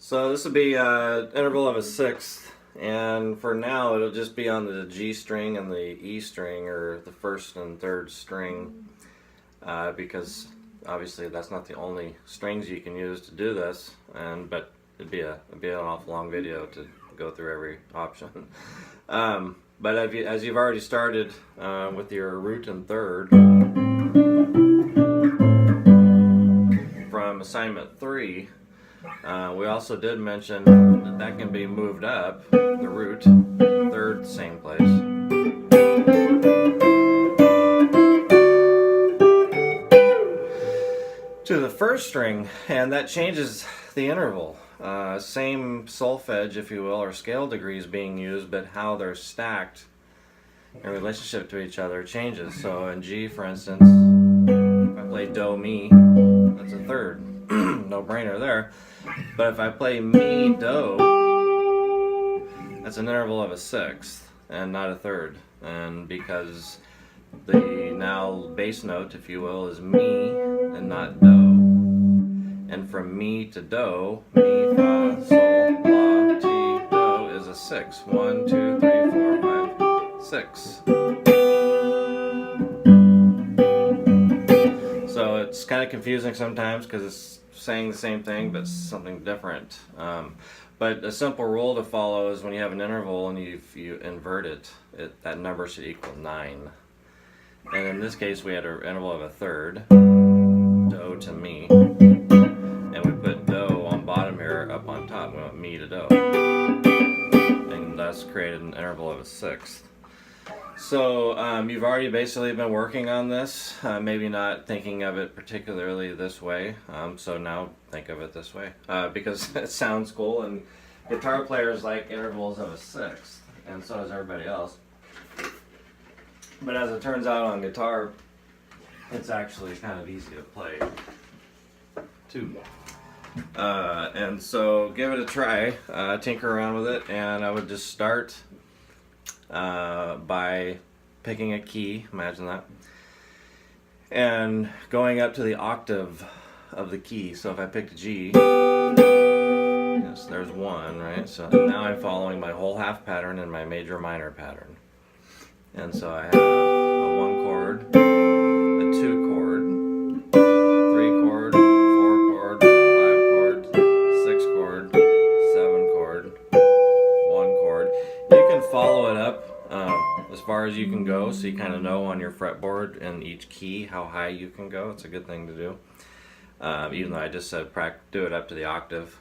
So this will be an interval of a sixth, and for now it'll just be on the G string and the E string, or the first and third string, because obviously that's not the only strings you can use to do this, but it'd be an awful long video to go through every option. But as you've already started with your root and third from assignment 3, we also did mention that can be moved up, the root, third, same place, to the first string, and that changes the interval. Same solfege, if you will, or scale degrees being used, but how they're stacked in relationship to each other changes. So in G, for instance, if I play Do, Mi, that's a third. No brainer there. But if I play Mi, Do, that's an interval of a sixth and not a third. And because the now bass note, if you will, is Mi and not Do. And from Mi to Do, Mi, Fa, Sol, La, Ti, Do is a 6. 1, 2, 3, 4, 5, 6. So it's kind of confusing sometimes because it's saying the same thing but something different. But a simple rule to follow is when you have an interval and you invert it, that number should equal 9. And in this case we had an interval of a third, Do to Mi. And we put Do on bottom here, up on top. We want Mi to Do. And thus created an interval of a sixth. So you've already basically been working on this, maybe not thinking of it particularly this way. So now think of it this way, because it sounds cool, and guitar players like intervals of a sixth, and so does everybody else. But as it turns out on guitar, it's actually kind of easy to play too. And so give it a try, tinker around with it, and I would just start by picking a key, imagine that, and going up to the octave of the key. So if I picked G, yes, there's 1, right? So now I'm following my whole half pattern and my major minor pattern. And so I have a 1 chord, a 2 chord, 3 chord, 4 chord, 5 chord, 6 chord, 7 chord, 1 chord. You can follow it up as far as you can go, so you kind of know on your fretboard and each key how high you can go. It's a good thing to do. Even though I just said do it up to the octave.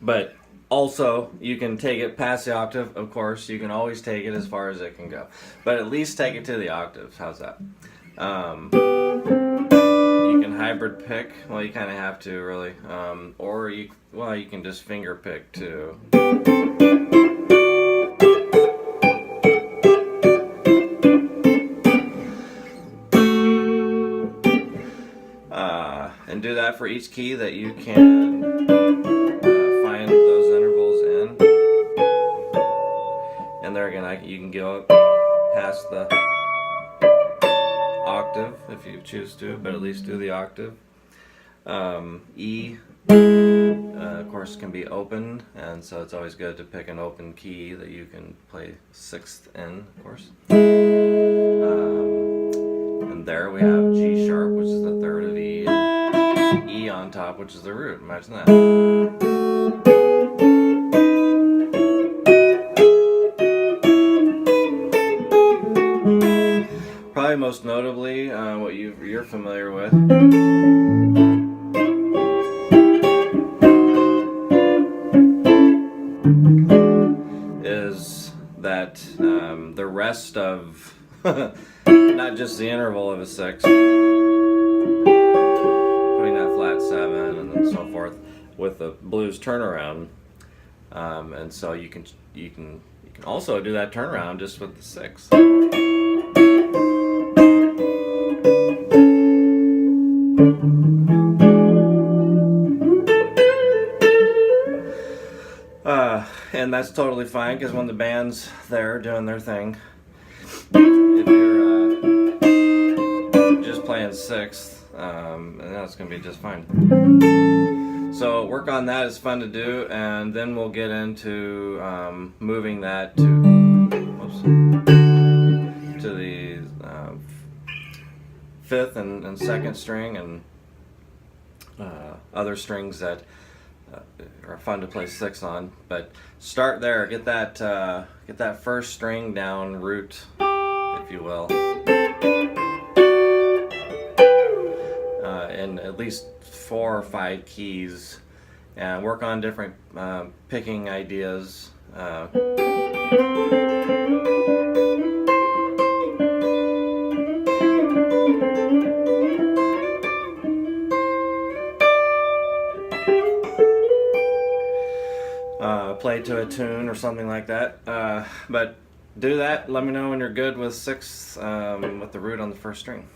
But also, you can take it past the octave, of course. You can always take it as far as it can go. But at least take it to the octave. How's that? You can hybrid pick. Well, you kind of have to, really. Or you can just finger pick, too. And do that for each key that you can find those intervals in. And there again, you can go up past the octave if you choose to, but at least do the octave. E, of course, can be open, and so it's always good to pick an open key that you can play sixth in, of course. And there we have G sharp, which is the third of E, and E on top, which is the root. Imagine that. Probably most notably, what you're familiar with is that the rest of not just the interval of a sixth, putting that flat 7 and then so forth with the blues turnaround, and so you can also do that turnaround just with the sixth. And that's totally fine, because when the band's there doing their thing, if you're just playing sixth, and that's going to be just fine. So work on that. It's fun to do, and then we'll get into moving that to the fifth and second string, and other strings that are fun to play sixth on. But start there. Get that first string down, root, if you will, in at least 4 or 5 keys, and work on different picking ideas. Play to a tune or something like that. But do that. Let me know when you're good with sixth with the root on the first string.